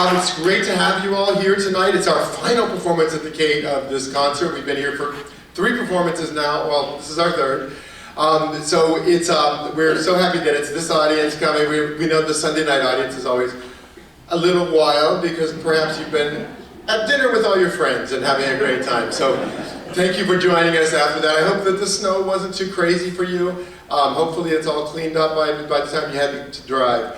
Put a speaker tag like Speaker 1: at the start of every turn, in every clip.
Speaker 1: It's great to have you all here tonight. It's our final performance at the Cate of this concert. We've been here for 3 performances now. Well, this is our 3rd. So it's we're so happy that it's this audience coming. We know the Sunday night audience is always a little wild because perhaps you've been at dinner with all your friends and having a great time. So thank you for joining us after that. I hope that the snow wasn't too crazy for you. Hopefully it's all cleaned up by the time you had to drive.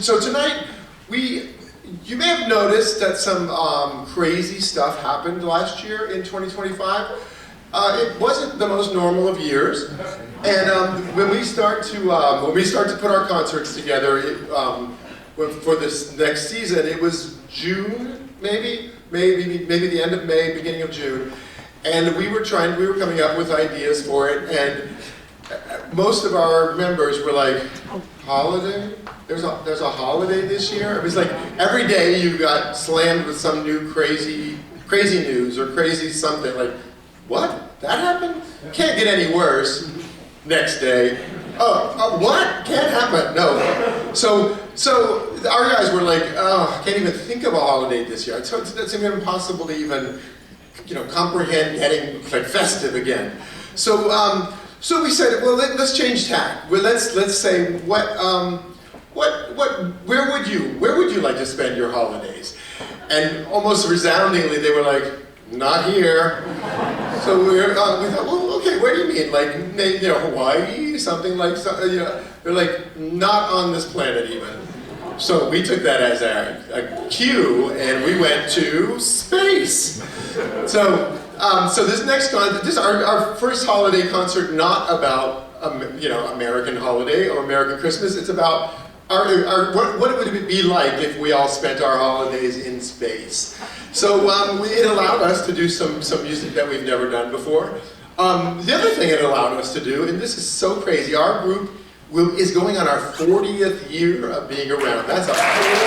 Speaker 1: So tonight, you may have noticed that some crazy stuff happened last year in 2025. It wasn't the most normal of years, and when we start to put our concerts together for this next season, it was June, maybe the end of May, beginning of June, and we were coming up with ideas for it, and most of our members were like, holiday? There's a holiday this year? It was like every day you got slammed with some new crazy news or crazy something. Like, what? That happened? Can't get any worse. Next day, what? Can't happen. No. So our guys were like, oh, I can't even think of a holiday this year. So it's even impossible to even, comprehend getting like festive again. So we said, well, let's change tack. Well, let's say where would you like to spend your holidays? And almost resoundingly, they were like, not here. So we thought, well, okay, where do you mean? Like, Hawaii, something like, they're like, not on this planet even. So we took that as a cue, and we went to space. So this next concert, this is our first holiday concert, not about American holiday or American Christmas. It's about what would it be like if we all spent our holidays in space. So it allowed us to do some music that we've never done before. The other thing it allowed us to do, and this is so crazy, our group is going on our 40th year of being around. That's so crazy.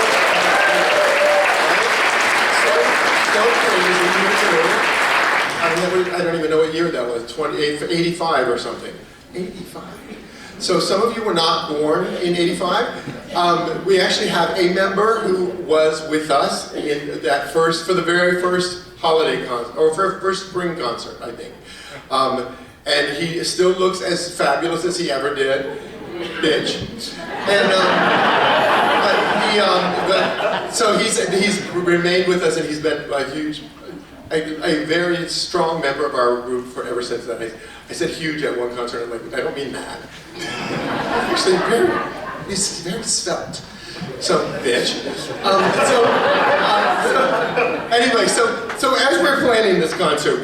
Speaker 1: I don't even know what year that was, 85 or something. 85. So some of you were not born in 85. We actually have a member who was with us in that for the very first holiday concert, or first spring concert, I think. And he still looks as fabulous as he ever did. Bitch. And so he's remained with us, and he's been a very strong member of our group ever since then. I said huge at one concert. I'm like, I don't mean that. Actually, he's very svelte. So, bitch. Anyway, so as we're planning this concert,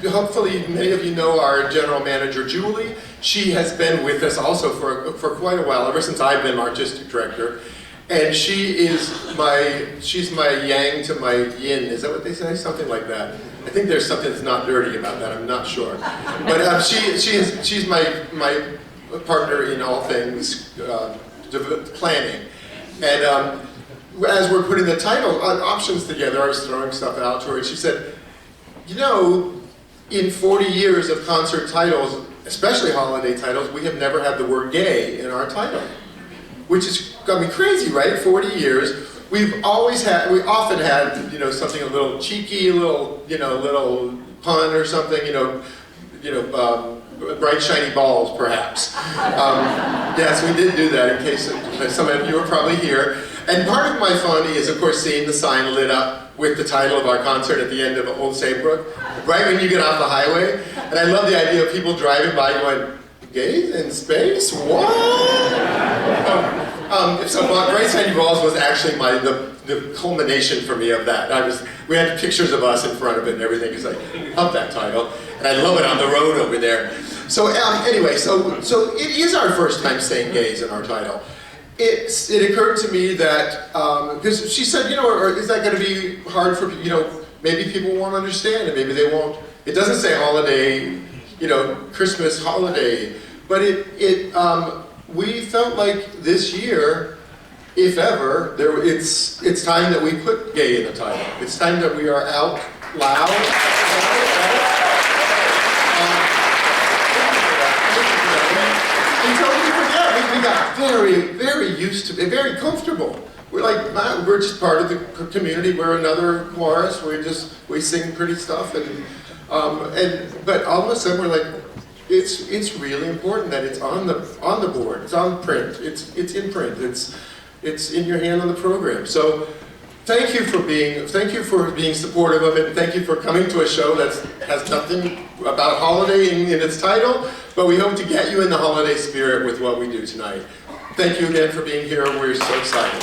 Speaker 1: hopefully many of you know our general manager, Julie. She has been with us also for quite a while, ever since I've been artistic director. And she's my yang to my yin. Is that what they say? Something like that. I think there's something that's not dirty about that. I'm not sure. But she's my partner in all things planning. And as we're putting the title options together, I was throwing stuff out to her, and she said, in 40 years of concert titles, especially holiday titles, we have never had the word gay in our title. Which is, crazy, right? 40 years. We often had, something a little cheeky, a little pun or something, bright shiny balls, perhaps. Yes, we did do that, in case some of you were probably here. And part of my fun is, of course, seeing the sign lit up with the title of our concert at the end of Old Saybrook, right when you get off the highway. And I love the idea of people driving by going, gays in space? What? So Bright Shiny Balls was actually the culmination for me of that. We had pictures of us in front of it and everything. It's like, I love that title, and I love it on the road over there. So anyway, so it is our first time saying gays in our title. It occurred to me that because she said, or is that going to be hard for maybe people won't understand and maybe they won't. It doesn't say holiday, Christmas holiday, but we felt like this year, if ever, it's time that we put gay in the title. It's time that we are out loud. Until we forget, we got got very used to it, very comfortable. We're like, we're just part of the community. We're another chorus. We sing pretty stuff, but all of a sudden we're like, it's really important that it's on the board. It's on print. It's in print. It's in your hand on the program. So thank you for being supportive of it. And thank you for coming to a show that has nothing about holiday in its title, but we hope to get you in the holiday spirit with what we do tonight. Thank you again for being here. We're so excited.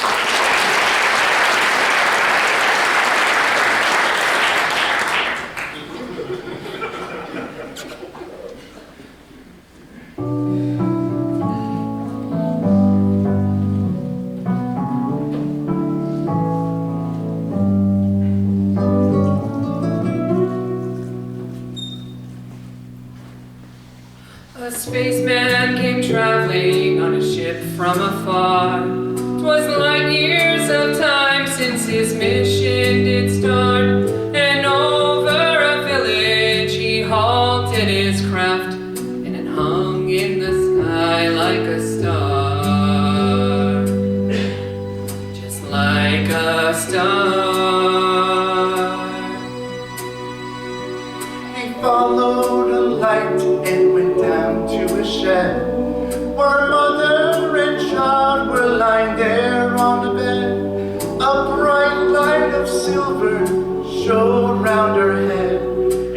Speaker 2: A spaceman came traveling on a ship from afar. 'Twas light years of time since his mission did start. And over a village he halted his craft, and it hung in the sky like a star. Just like a star.
Speaker 3: He followed a light and went down to a shed where mother and child were lying there on the bed. A bright light of silver shone round her head,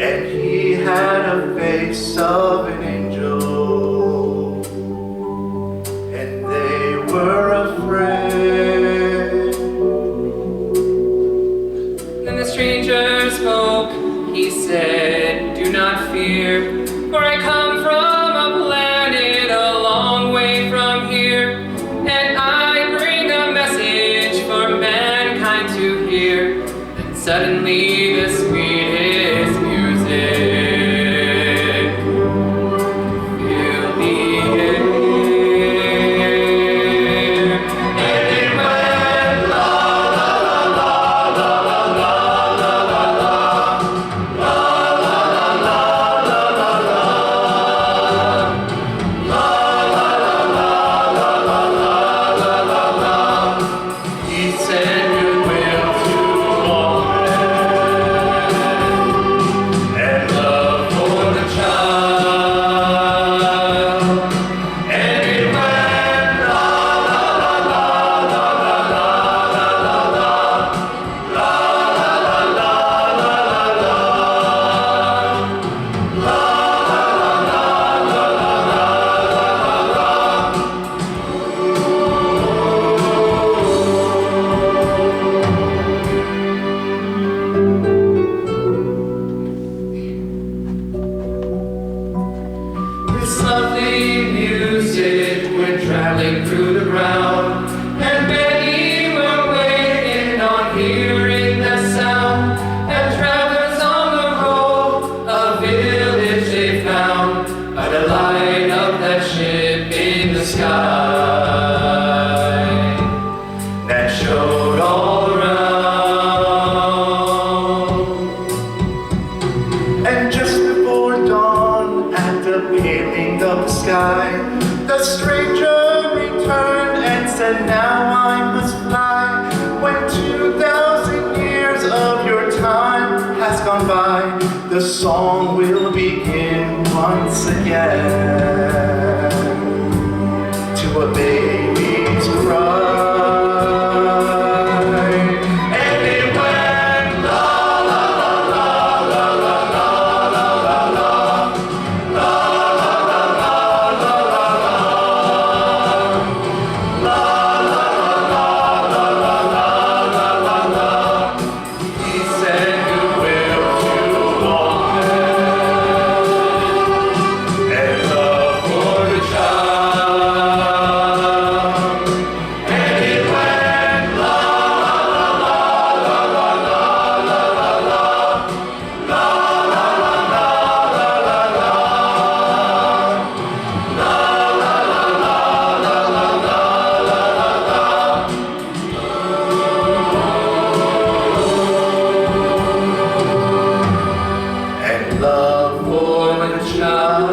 Speaker 3: and he had a face of an angel, and they were afraid.
Speaker 2: Then the stranger spoke, he said, "Do not fear, for I come from a planet a long way from here, and I bring a message for mankind to hear." And suddenly the sweetest music filled the air. And it went la la la la la la la la la la. This lovely music went traveling through the ground, and many were waiting on hearing the sound. And travelers on the road, a village they found, by the light of that ship in the sky that showed all around.
Speaker 3: And just before dawn, at the paling of the sky, the stranger returned and said, "Now I must fly. When 2,000 years of your time has gone by, the song will begin once again to a baby's cry." And it went la la la la la la la la la la He said goodwill to all men, and love for the child. And it went la la la la la la la la la la la la la la and love for the child.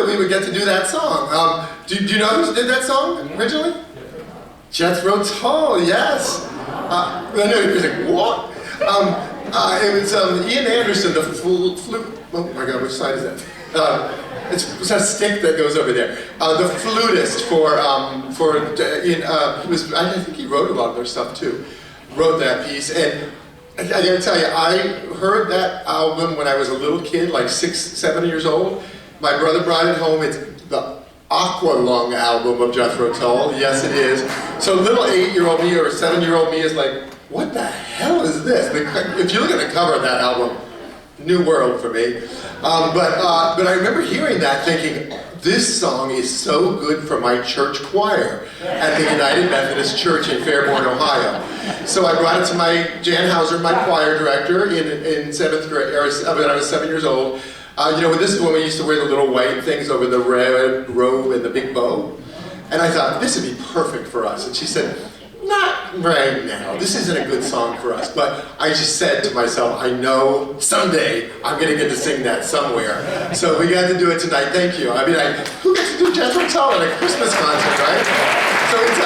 Speaker 1: that we would get to do that song. Do you know who did that song originally? Jethro Tull, yes. I know he was like, what? It was Ian Anderson, the flute. Oh my God, which side is that? It's a stick that goes over there. The flutist he was. I think he wrote a lot of their stuff too. Wrote that piece, and I gotta tell you, I heard that album when I was a little kid, like 6, 7 years old. My brother brought it home. It's the Aqualung album of Jethro Tull. Yes, it is. So little 8-year-old me or 7-year-old me is like, what the hell is this? If you look at the cover of that album, new world for me. But I remember hearing that thinking, this song is so good for my church choir at the United Methodist Church in Fairborn, Ohio. So I brought it to Jan Hauser, my choir director, in 7th grade, when I was 7 years old. This is when we used to wear the little white things over the red robe and the big bow. And I thought, this would be perfect for us. And she said, not right now. This isn't a good song for us. But I just said to myself, I know someday I'm going to get to sing that somewhere. So we got to do it tonight. Thank you. I mean, who gets to do Jethro Tull at a Christmas concert, right? So it's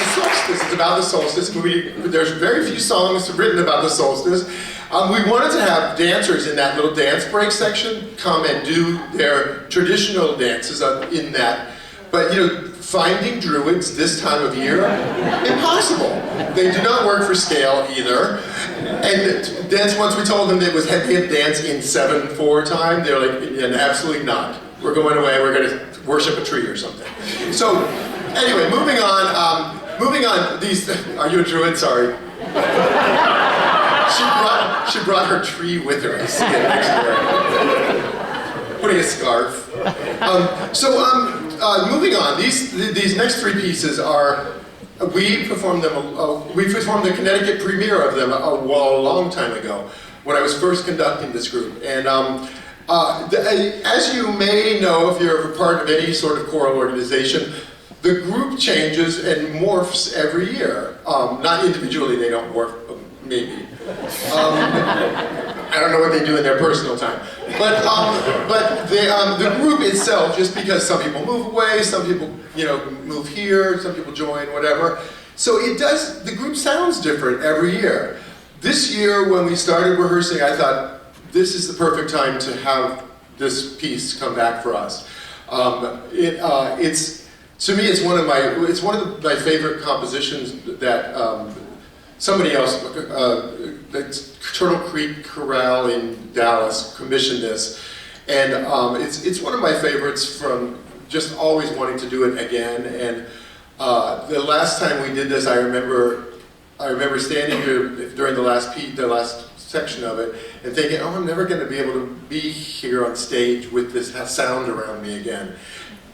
Speaker 1: a solstice. It's about the solstice. There's very few songs written about the solstice. We wanted to have dancers in that little dance break section come and do their traditional dances in that. But finding druids this time of year, impossible. They do not work for scale either. And once we told them that they had dance in 7/4 time, they're like, and absolutely not. We're going away, we're going to worship a tree or something. So, anyway, moving on, are you a druid? Sorry. She brought her tree with her. I see it next to her. Putting a scarf. Moving on. These next 3 pieces are. We performed the Connecticut premiere of them a long time ago, when I was first conducting this group. And as you may know, if you're a part of any sort of choral organization, the group changes and morphs every year. Not individually, they don't morph, maybe. I don't know what they do in their personal time. But the group itself, just because some people move away, some people move here, some people join, whatever. So the group sounds different every year. This year, when we started rehearsing, I thought, this is the perfect time to have this piece come back for us. To me, it's one of my favorite compositions that somebody else, Turtle Creek Chorale in Dallas, commissioned this, and it's one of my favorites from just always wanting to do it again. And the last time we did this, I remember standing here during the last section of it and thinking, oh, I'm never going to be able to be here on stage with this sound around me again.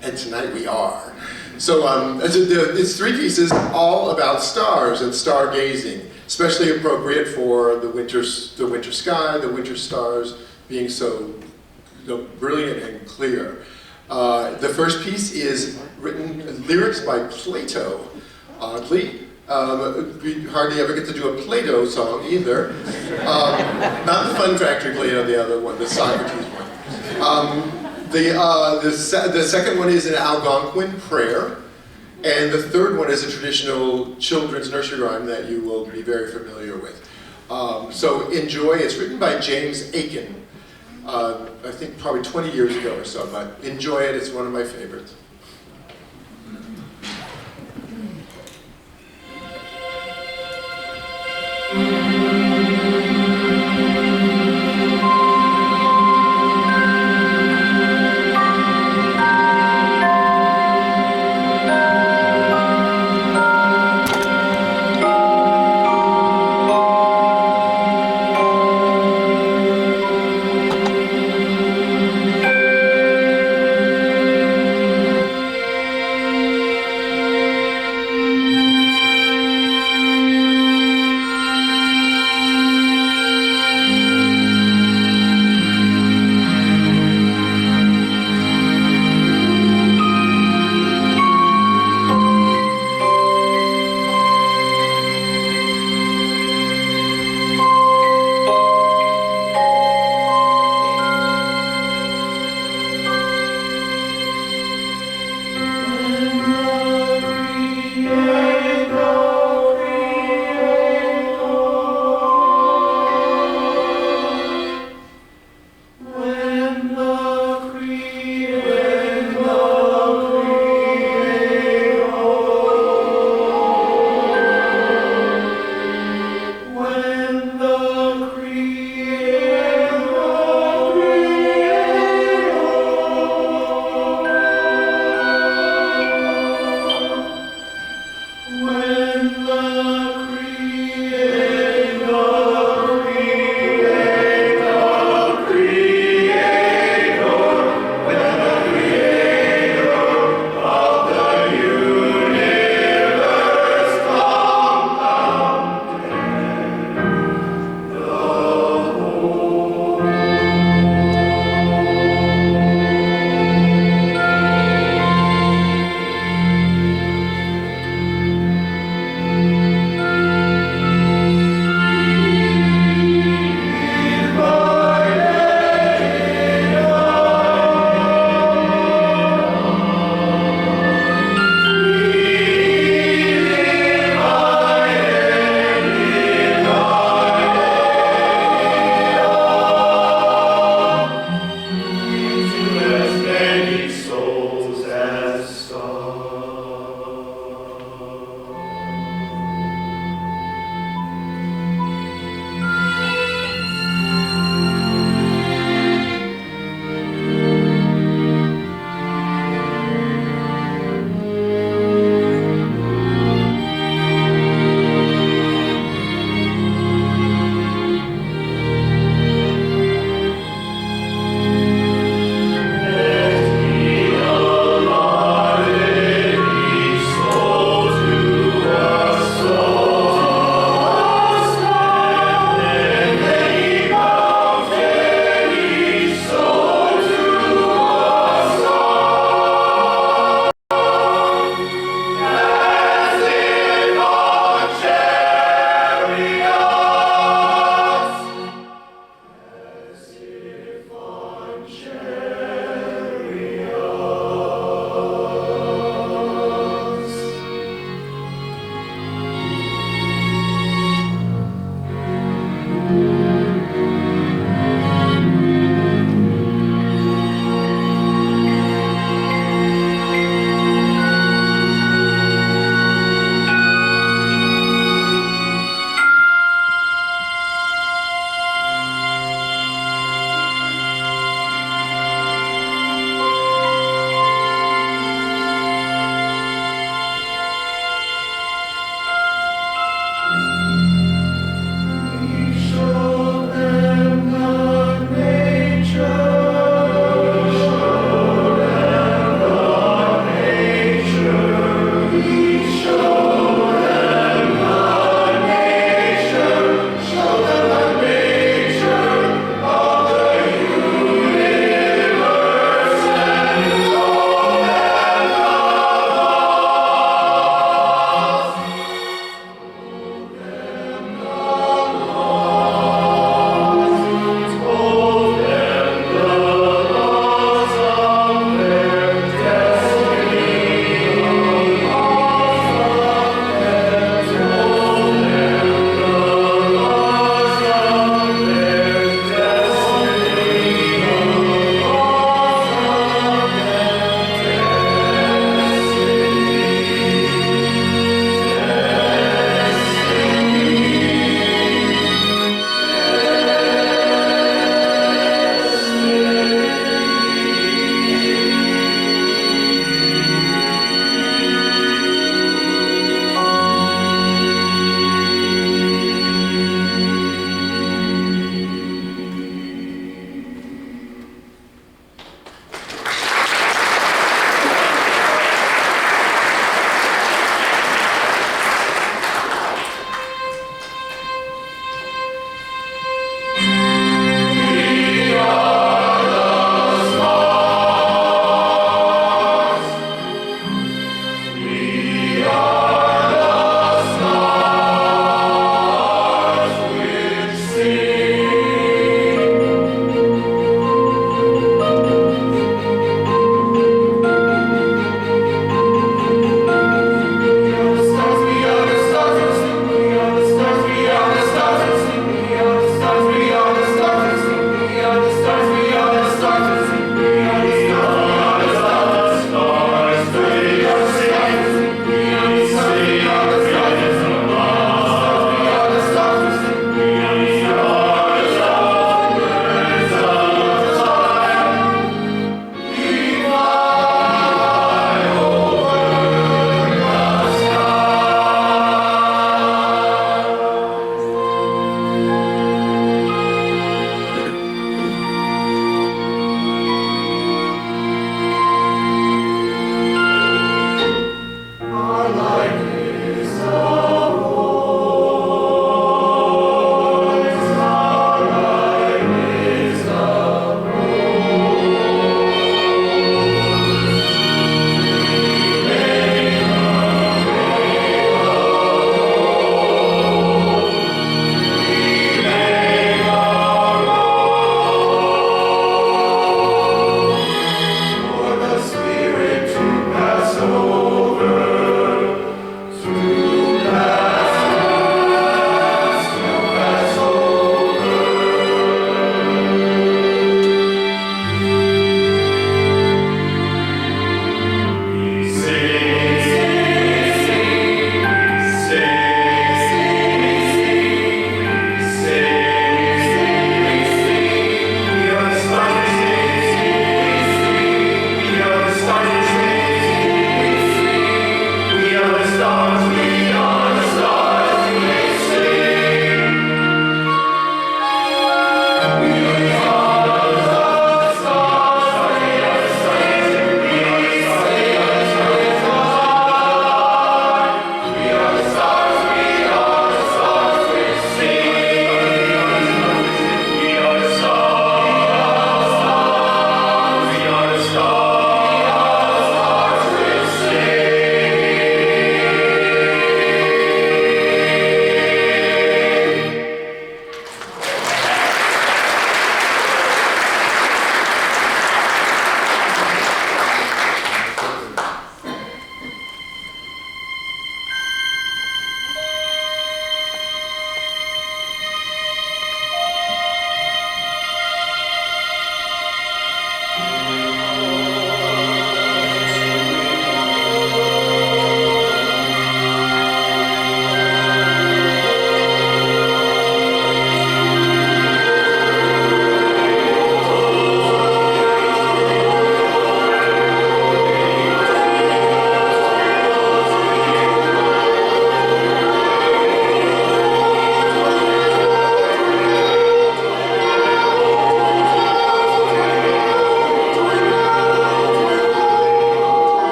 Speaker 1: And tonight we are. So it's 3 pieces all about stars and stargazing, especially appropriate for the winter sky, the winter stars being so brilliant and clear. The first piece is lyrics by Plato. Oddly, we hardly ever get to do a Plato song either. Not the Fun Factory Plato, the other one, the Socrates one. The second one is an Algonquin prayer, and the third one is a traditional children's nursery rhyme that you will be very familiar with. So enjoy. It's written by James Aiken, I think probably 20 years ago or so, but enjoy it. It's one of my favorites.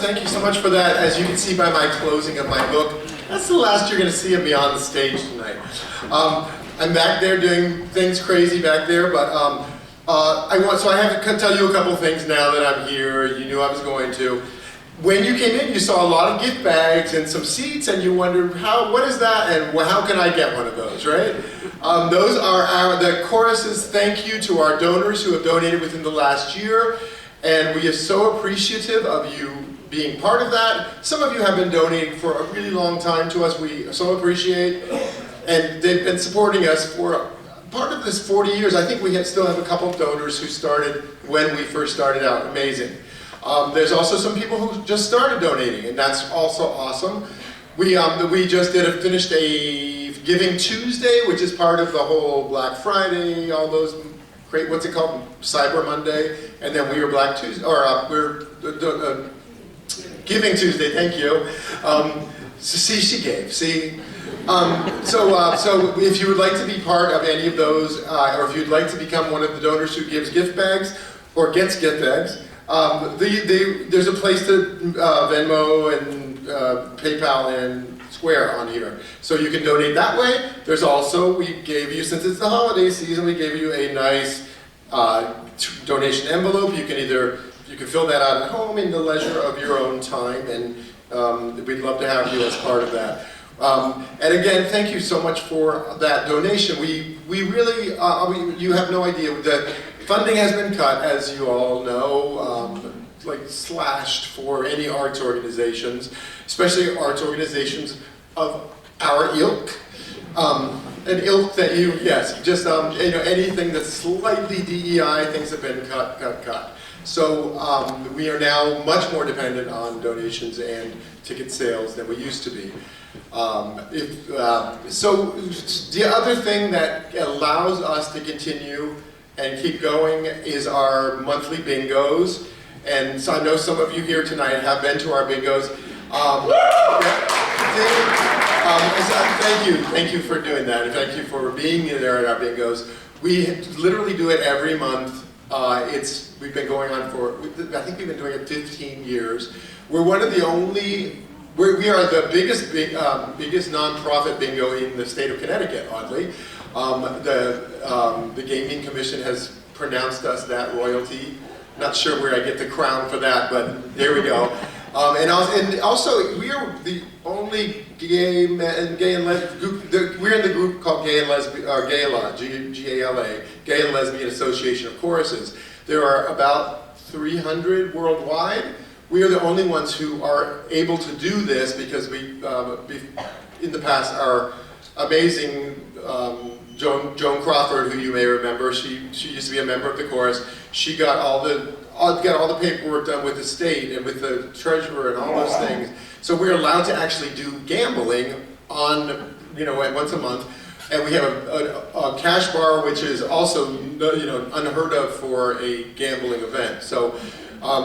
Speaker 1: Thank you so much for that. As you can see by my closing of my book, that's the last you're going to see of me on the stage tonight. I'm back there doing things crazy back there, but so I have to tell you a couple of things now that I'm here. You knew I was going to. When you came in, you saw a lot of gift bags and some seats, and you wondered, what is that, and how can I get one of those, right? Those are the chorus's thank you to our donors who have donated within the last year, and we are so appreciative of you being part of that. Some of you have been donating for a really long time to us. We so appreciate, and they've been supporting us for part of this 40 years. I think we still have a couple of donors who started when we first started out. Amazing. There's also some people who just started donating, and that's also awesome. We just finished a Giving Tuesday, which is part of the whole Black Friday, all those great, what's it called, Cyber Monday, and then we were Black Tuesday, or we're Giving Tuesday. Thank you. See, she gave. See. So if you would like to be part of any of those, or if you'd like to become one of the donors who gives gift bags or gets gift bags, there's a place to Venmo and PayPal and Square on here. So you can donate that way. There's also, we gave you, since it's the holiday season, we gave you a nice donation envelope. You can fill that out at home in the leisure of your own time, and we'd love to have you as part of that. And again, thank you so much for that donation. We really, you have no idea that funding has been cut, as you all know, slashed for any arts organizations, especially arts organizations of our ilk. An ilk that anything that's slightly DEI, things have been cut. So we are now much more dependent on donations and ticket sales than we used to be. So the other thing that allows us to continue and keep going is our monthly bingos. And so I know some of you here tonight have been to our bingos. Thank you for doing that, and thank you for being there at our bingos. We literally do it every month. We've been going on I think we've been doing it 15 years. We're one of the only, we are the biggest nonprofit bingo in the state of Connecticut, oddly. The Gaming Commission has pronounced us that royalty. Not sure where I get the crown for that, but there we go. And also, we are the only gay and lesbian group. We're in the group called Gay and Lesbian, or GALA, G-A-L-A, Gay and Lesbian Association of Choruses. There are about 300 worldwide. we are the only ones who are able to do this because in the past, our amazing Joan Crawford, who you may remember, she used to be a member of the chorus. She got all the paperwork done with the state and with the treasurer and all those things. So we're allowed to actually do gambling on, once a month. And we have a cash bar, which is also, unheard of for a gambling event. So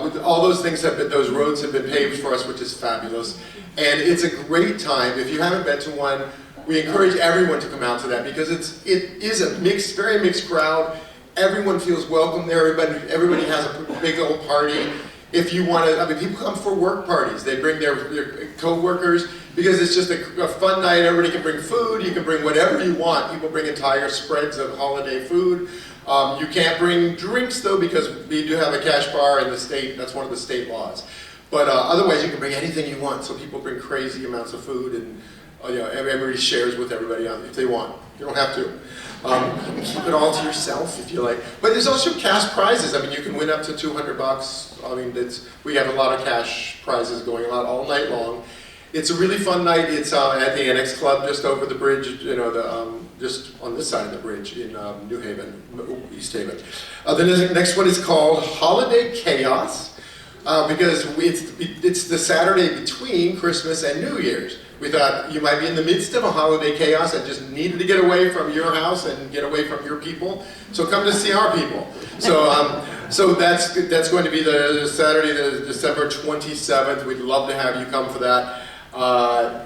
Speaker 1: with all those things those roads have been paved for us, which is fabulous. And it's a great time. If you haven't been to one, we encourage everyone to come out to that because it is a very mixed crowd. Everyone feels welcome there. Everybody has a big old party. If you want to, people come for work parties. They bring their co-workers because it's just a fun night. Everybody can bring food. You can bring whatever you want. People bring entire spreads of holiday food. You can't bring drinks though because we do have a cash bar in the state. That's one of the state laws. But otherwise, you can bring anything you want. So people bring crazy amounts of food, and everybody shares with everybody if they want. You don't have to. You can keep it all to yourself if you like. But there's also cash prizes. You can win up to $200. We have a lot of cash prizes going on all night long. It's a really fun night. It's at the Annex Club just over the bridge, just on this side of the bridge in New Haven, East Haven. The next one is called Holiday Chaos. Because it's the Saturday between Christmas and New Year's. We thought you might be in the midst of a holiday chaos and just needed to get away from your house and get away from your people. So come to see our people. So that's going to be the Saturday, the December 27th. We'd love to have you come for that.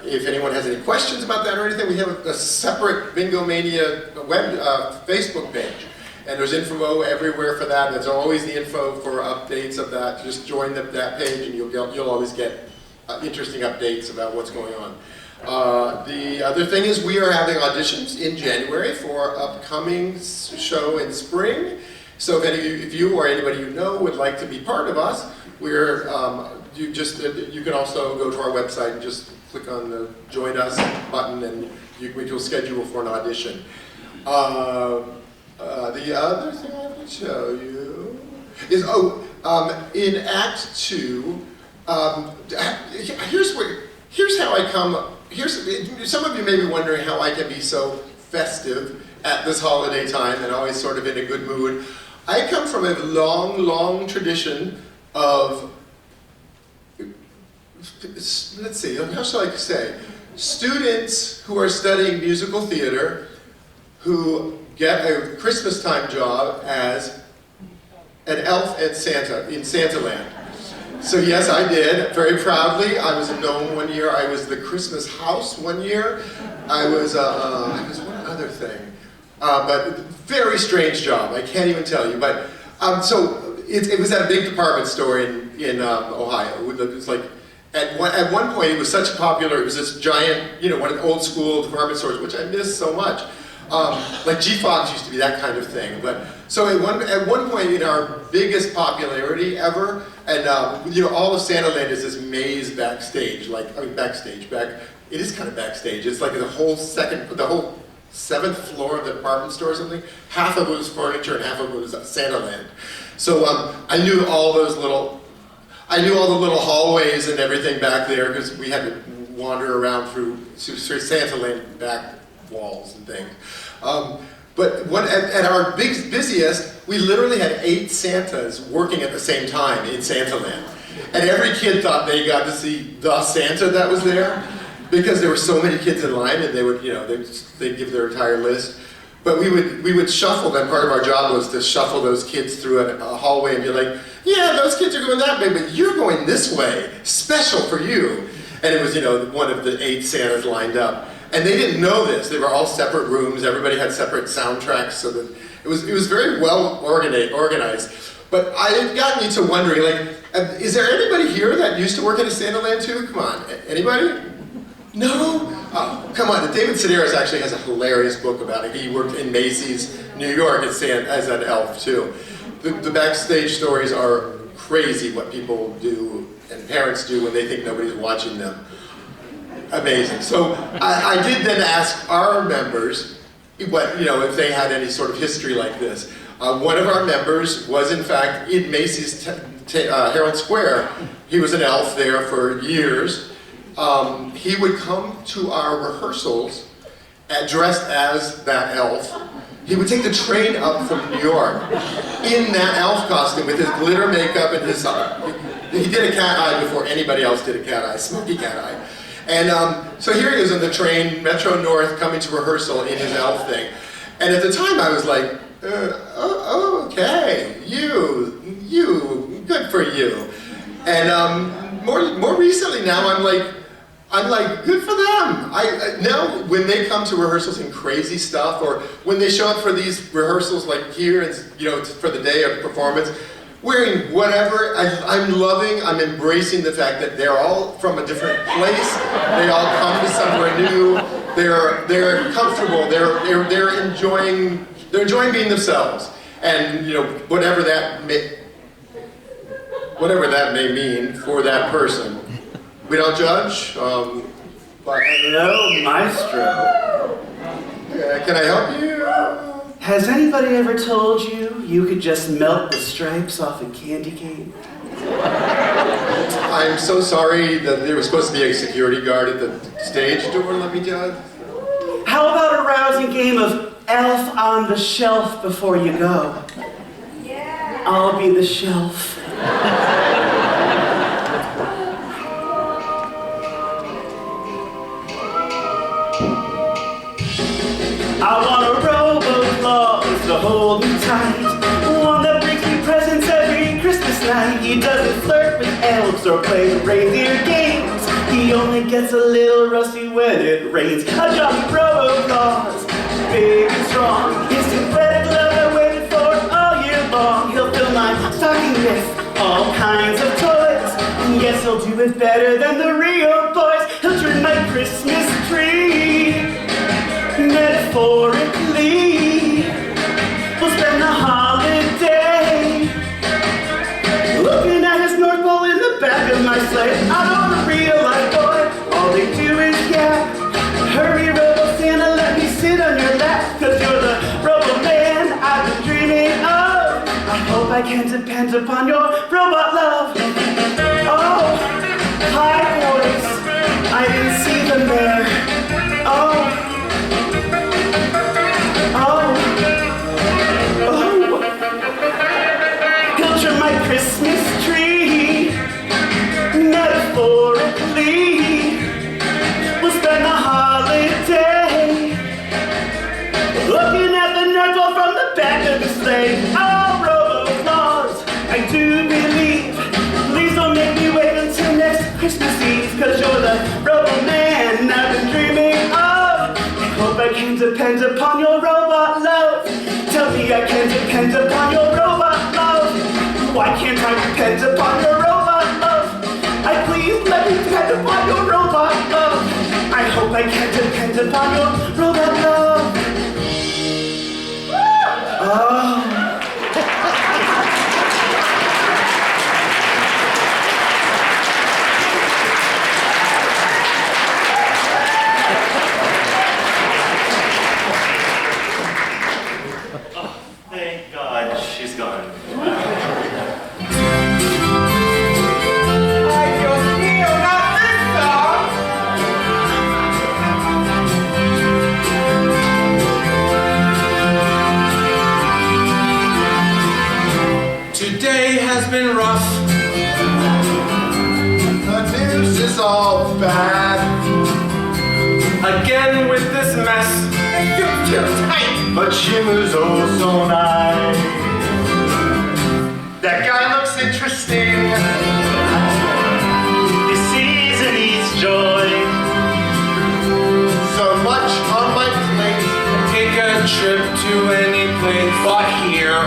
Speaker 1: If anyone has any questions about that or anything, we have a separate Bingo Mania Facebook page. And there's info everywhere for that. There's always the info for updates of that. Just join that page and you'll always get interesting updates about what's going on. The other thing is we are having auditions in January for our upcoming show in spring. So if you or anybody you know would like to be part of us, you can also go to our website and just click on the Join Us button and we'll schedule for an audition. The other thing I can show you is, in Act 2, here's how I come, some of you may be wondering how I can be so festive at this holiday time and always sort of in a good mood. I come from a long tradition of, let's see, how shall I say, students who are studying musical theater who get a Christmas time job as an elf in Santaland. So yes, I did, very proudly. I was a gnome one year. I was the Christmas house one year. I was one other thing. But very strange job, I can't even tell you. But so it was at a big department store in Ohio. It was like, at one point it was such popular, it was this giant, one of the old school department stores, which I miss so much. Like G-Fox used to be that kind of thing, but so at one point in our biggest popularity ever, and all of Santaland is this maze backstage. It is kind of backstage. It's like the whole 7th floor of the department store or something. Half of it was furniture and half of it was Santaland. So I knew all the little hallways and everything back there because we had to wander around through Santaland back walls and things. But at our busiest, we literally had 8 Santas working at the same time in Santaland. And every kid thought they got to see the Santa that was there because there were so many kids in line and they would, they'd give their entire list. But we would shuffle them. Part of our job was to shuffle those kids through a hallway and be like, yeah, those kids are going that way, but you're going this way, special for you. And it was, one of the 8 Santas lined up. And they didn't know this. They were all separate rooms. Everybody had separate soundtracks, so that it was very well organized. But I've gotten you to wondering, is there anybody here that used to work at a Santaland too? Come on, anybody? No? Oh, come on. David Sedaris actually has a hilarious book about it. He worked in Macy's, New York, as an elf too. The backstage stories are crazy. What people do and parents do when they think nobody's watching them. Amazing. So I did then ask our members, if they had any sort of history like this. One of our members was in fact in Macy's Herald Square he was an elf there for years. He would come to our rehearsals dressed as that elf. He would take the train up from New York in that elf costume with his glitter makeup and his, he did a cat eye before anybody else did a cat eye, smoky cat eye. And so here he is on the train, Metro North, coming to rehearsal in his elf thing. And at the time I was like, okay, you, good for you. And more recently now I'm like, good for them. Now when they come to rehearsals and crazy stuff, or when they show up for these rehearsals like here, and for the day of performance, wearing whatever, I'm embracing the fact that they're all from a different place. They all come to somewhere new. They're comfortable. They're enjoying being themselves, and whatever that may mean for that person. We don't judge, but
Speaker 3: Hello, Maestro.
Speaker 1: can I help you?
Speaker 3: Has anybody ever told you you could just melt the stripes off a candy cane?
Speaker 1: I'm so sorry that there was supposed to be a security guard at the stage door, let me tell you.
Speaker 3: How about a rousing game of Elf on the Shelf before you go? Yeah. I'll be the shelf. I want a robo-claus to hold me tight, one that brings me presents every Christmas night. He doesn't flirt with elves or play reindeer games. He only gets a little rusty when it rains. A jolly robo-claus, big and strong. His synthetic love I waited for all year long. He'll fill my stocking with all kinds of toys, and yes, he'll do it better than the real boys. He'll trim my Christmas tree. Metaphorically, we'll spend the holiday looking at his North Pole in the back of my sleigh. I know the real life boy, all they do is yap. Hurry, Robo Santa, let me sit on your lap, 'cause you're the Robo Man I've been dreaming of. I hope I can depend upon your robot love. Oh, hi boys, I didn't see them there. Oh. He'll trim my Christmas tree. Metaphorically, we'll spend the holiday looking at the North Pole from the back of the sleigh. Oh, Robo-Claus, I do believe. Please don't make me wait until next Christmas Eve, 'cause you're the Robo-Man I've been dreaming of. I hope I can depend upon your robot love. Tell me I can depend upon your robot love. Why can't I depend upon your robot love? Please let me depend upon your robot love. I hope I can depend upon your robot love. Oh. Thank God she's gone. Ay, Dios mío, not this song!
Speaker 2: Today has been rough.
Speaker 1: The news is all bad.
Speaker 2: Again with this mess.
Speaker 1: You're tight.
Speaker 3: But she was oh so nice. That guy looks interesting. He sees and eats joy.
Speaker 1: So much on my plate.
Speaker 2: Take a trip to any place but here.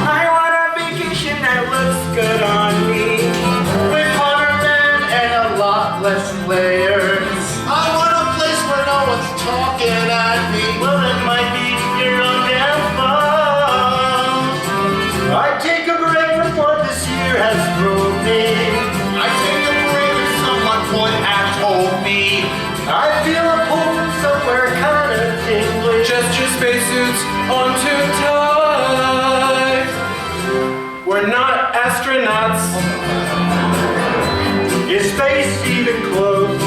Speaker 3: I want a vacation that looks good on me, with Wonderland and a lot less layers.
Speaker 1: I want a place where no one's talking at me.
Speaker 3: Well, it might be your own damn fault. I take a break from what this year has thrown me.
Speaker 1: I take a break if someone would have told me.
Speaker 3: I feel a pull from somewhere kind of tingly.
Speaker 2: Just your spacesuits on too tight. We're not astronauts.
Speaker 3: even close.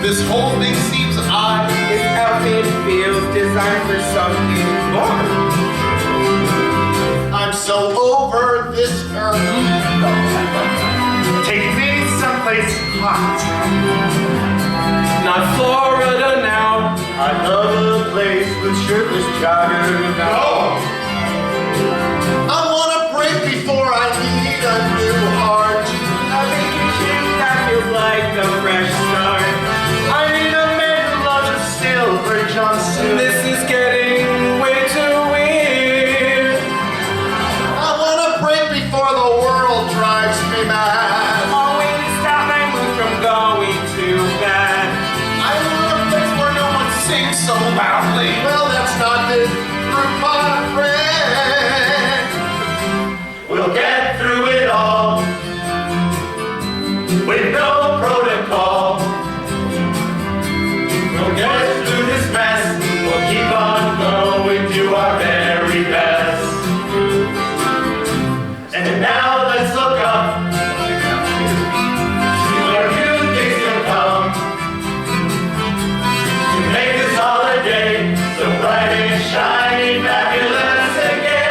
Speaker 1: This whole thing seems odd.
Speaker 4: His outfit feels designed for something more.
Speaker 1: I'm so over this earth.
Speaker 3: Take me someplace hot.
Speaker 4: Not Florida now.
Speaker 3: I love a place with shirtless joggers.
Speaker 1: No! I want a break before I need a new heart.
Speaker 4: A vacation that feels like a fresh start.
Speaker 3: I need a man who loves a silver Johnson.
Speaker 4: This is getting way too weird.
Speaker 1: I want a break before the world drives me mad.
Speaker 4: Always stop my mood from going too bad.
Speaker 1: I want a place where no one sings so loudly. Well, that's not this group, my friend.
Speaker 3: We'll get through it all with no protocol. We'll get through this mess. We'll keep on going, do our very best. And now let's look up. Where new things can come to make this holiday so bright and shiny, fabulous again.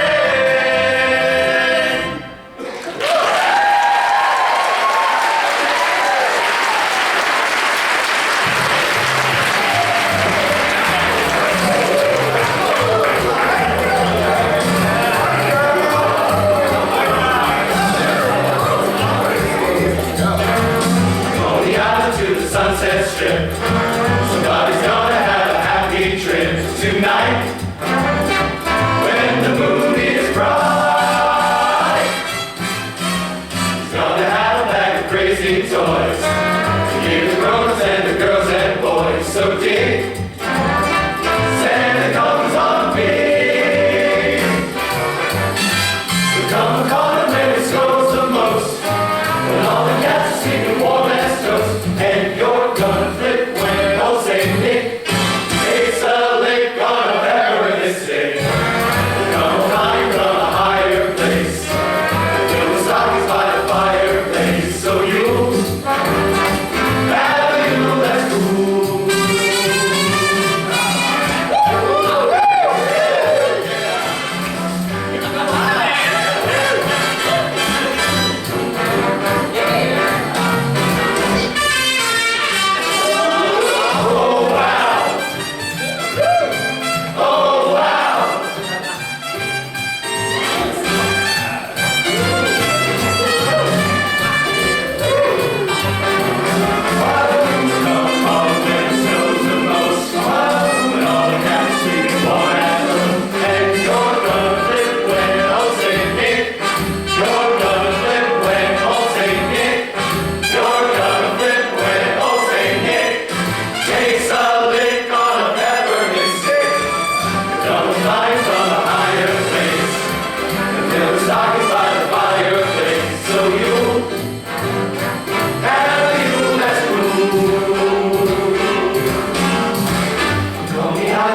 Speaker 3: Only out to the Sunset Strip. Somebody's gonna have a happy trip tonight. When the moon is bright, he's gonna have a bag of crazy toys to give the grown-ups and the girls and boys. So dig, Santa comes on big. So come call him when it snows the most. When all the cats are sleeping warm as toast, and you're gonna flip when old Saint Nick takes a lick on a Beverly stick. Come flying from a higher place, fill the stockings by the fireplace, so you have a you that's cool.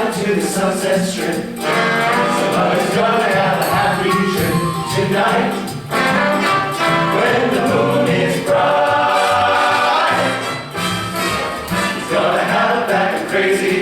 Speaker 3: To the Sunset Strip, somebody's gonna have a happy trip tonight. When the moon is bright, he's gonna have a bag of crazy